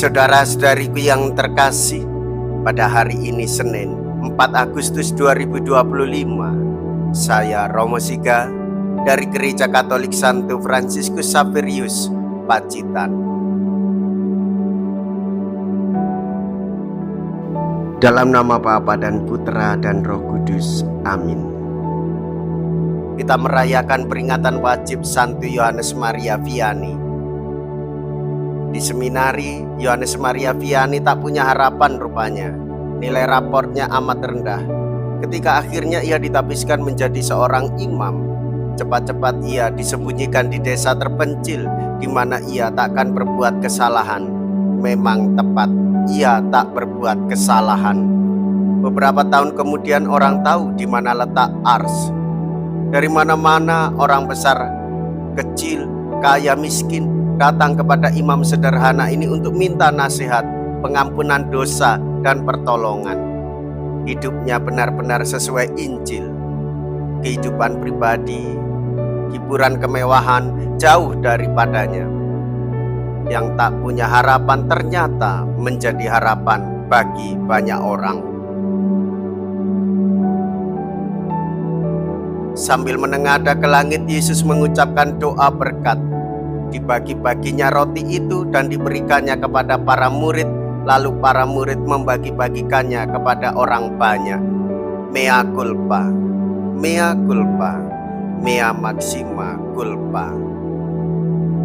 Saudara-saudariku yang terkasih, pada hari ini Senin 4 Agustus 2025, saya Romo Siga dari Gereja Katolik Santo Fransiskus Xaverius, Pacitan. Dalam nama Bapa dan Putra dan Roh Kudus, amin. Kita merayakan peringatan wajib Santo Yohanes Maria Vianney. Di seminari, Yohanes Maria Vianney tak punya harapan rupanya. Nilai raportnya amat rendah. Ketika akhirnya ia ditapiskan menjadi seorang imam, cepat-cepat ia disembunyikan di desa terpencil di mana ia takkan berbuat kesalahan. Memang tepat, ia tak berbuat kesalahan. Beberapa tahun kemudian orang tahu di mana letak Ars. Dari mana-mana orang besar, kecil, kaya, miskin datang kepada imam sederhana ini untuk minta nasihat, pengampunan dosa, dan pertolongan. Hidupnya benar-benar sesuai Injil. Kehidupan pribadi, hiburan kemewahan jauh daripadanya. Yang tak punya harapan ternyata menjadi harapan bagi banyak orang. Sambil menengadah ke langit, Yesus mengucapkan doa berkat. Dibagi-baginya roti itu dan diberikannya kepada para murid, lalu para murid membagi-bagikannya kepada orang banyak. Mea culpa, mea culpa, mea maxima culpa.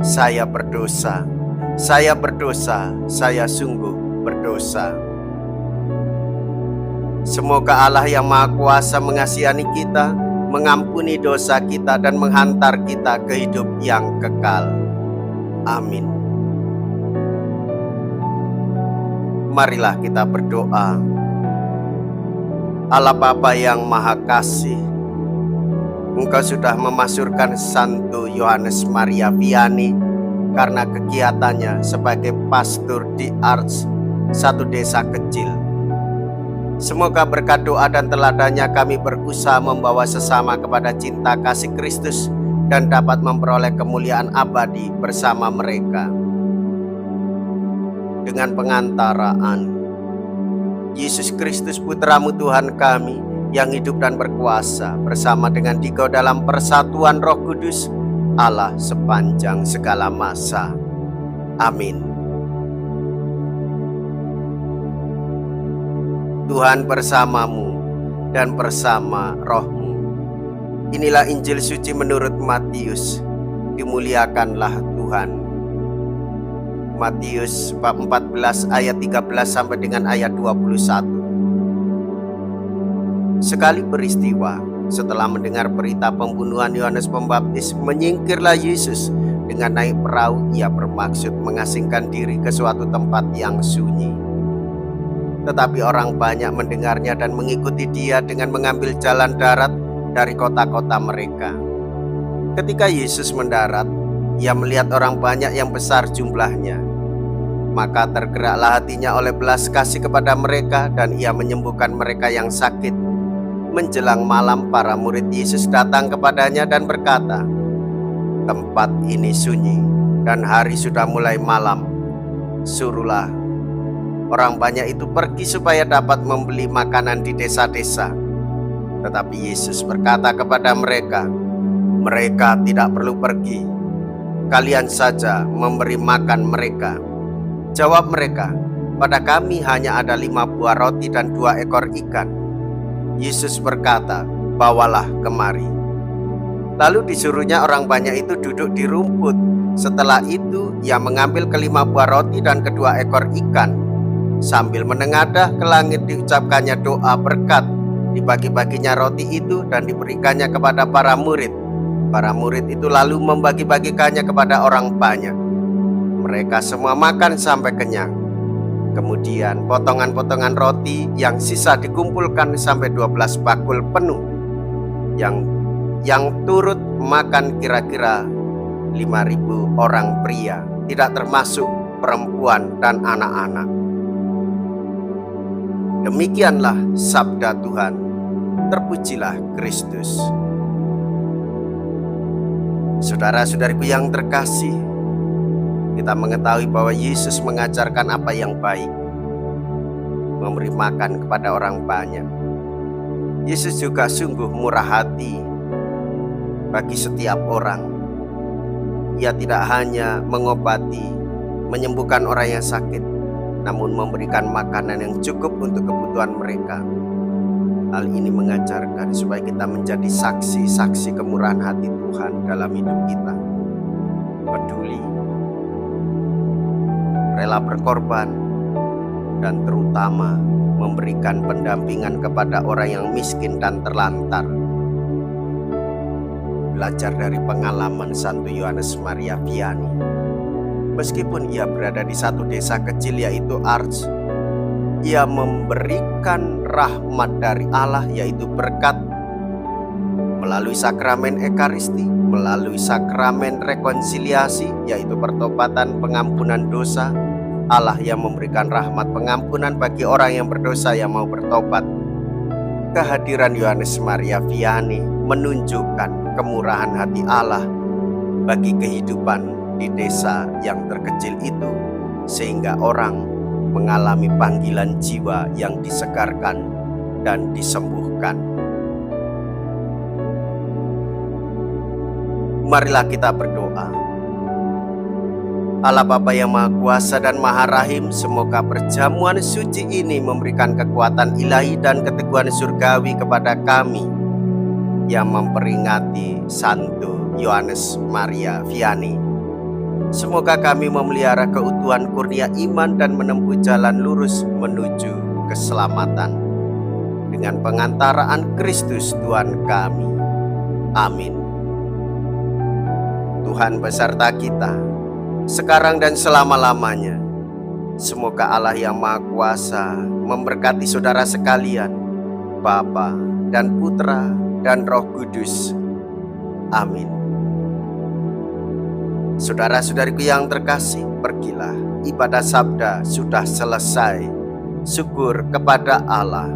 Saya berdosa, saya berdosa, saya sungguh berdosa. Semoga Allah yang Maha Kuasa mengasihani kita, mengampuni dosa kita, dan menghantar kita ke hidup yang kekal. Amin. Marilah kita berdoa. Allah Bapa yang Maha Kasih, Engkau sudah memasyurkan Santo Yohanes Maria Vianney karena kegiatannya sebagai pastor di Ars, satu desa kecil. Semoga berkat doa dan teladannya kami berusaha membawa sesama kepada cinta kasih Kristus dan dapat memperoleh kemuliaan abadi bersama mereka. Dengan pengantaraan Yesus Kristus Putramu Tuhan kami yang hidup dan berkuasa bersama dengan Dikau dalam persatuan Roh Kudus, Allah sepanjang segala masa. Amin. Tuhan bersamamu dan bersama rohmu. Inilah Injil suci menurut Matius. Dimuliakanlah Tuhan. Matius bab 14 ayat 13 sampai dengan ayat 21. Sekali peristiwa, setelah mendengar berita pembunuhan Yohanes Pembaptis, menyingkirlah Yesus. Dengan naik perahu, ia bermaksud mengasingkan diri ke suatu tempat yang sunyi. Tetapi orang banyak mendengarnya dan mengikuti dia dengan mengambil jalan darat dari kota-kota mereka. Ketika Yesus mendarat, ia melihat orang banyak yang besar jumlahnya. Maka tergeraklah hatinya oleh belas kasih kepada mereka, dan ia menyembuhkan mereka yang sakit. Menjelang malam, para murid Yesus datang kepadanya dan berkata, "Tempat ini sunyi dan hari sudah mulai malam. Suruhlah orang banyak itu pergi supaya dapat membeli makanan di desa-desa." Tetapi Yesus berkata kepada mereka, "Mereka tidak perlu pergi. Kalian saja memberi makan mereka." Jawab mereka, "Pada kami hanya ada 5 buah roti dan 2 ekor ikan." Yesus berkata, "Bawalah kemari." Lalu disuruhnya orang banyak itu duduk di rumput. Setelah itu ia mengambil ke-5 buah roti dan ke-2 ekor ikan. Sambil menengadah ke langit diucapkannya doa berkat. Dibagi-baginya roti itu dan diberikannya kepada para murid. Para murid itu lalu membagi-bagikannya kepada orang banyak. Mereka semua makan sampai kenyang. Kemudian potongan-potongan roti yang sisa dikumpulkan sampai 12 bakul penuh. Yang turut makan kira-kira 5.000 orang pria, tidak termasuk perempuan dan anak-anak. Demikianlah sabda Tuhan. Terpujilah Kristus. Saudara-saudariku yang terkasih, Kita mengetahui bahwa Yesus mengajarkan apa yang baik, memberi makan kepada orang banyak. Yesus juga sungguh murah hati bagi setiap orang. Ia tidak hanya mengobati, menyembuhkan orang yang sakit, namun memberikan makanan yang cukup untuk kebutuhan mereka. Hal ini mengajarkan supaya kita menjadi saksi-saksi kemurahan hati Tuhan dalam hidup kita. Peduli, rela berkorban, dan terutama memberikan pendampingan kepada orang yang miskin dan terlantar. Belajar dari pengalaman Santo Yohanes Maria Vianney. Meskipun ia berada di satu desa kecil yaitu Ars, ia memberikan rahmat dari Allah yaitu berkat melalui sakramen Ekaristi, melalui sakramen rekonsiliasi yaitu pertobatan pengampunan dosa. Allah yang memberikan rahmat pengampunan bagi orang yang berdosa yang mau bertobat. Kehadiran Yohanes Maria Vianney menunjukkan kemurahan hati Allah bagi kehidupan di desa yang terkecil itu, sehingga orang mengalami panggilan jiwa yang disegarkan dan disembuhkan. Marilah kita berdoa. Allah Bapa yang Maha Kuasa dan Maha Rahim, semoga perjamuan suci ini memberikan kekuatan ilahi dan keteguhan surgawi kepada kami yang memperingati Santo Yohanes Maria Vianney. Semoga kami memelihara keutuhan kurnia iman dan menempuh jalan lurus menuju keselamatan dengan pengantaraan Kristus Tuhan kami. Amin. Tuhan beserta kita sekarang dan selama-lamanya. Semoga Allah yang Maha Kuasa memberkati saudara sekalian, Bapa dan Putra dan Roh Kudus. Amin. Saudara-saudariku yang terkasih, pergilah, ibadah sabda sudah selesai. Syukur kepada Allah.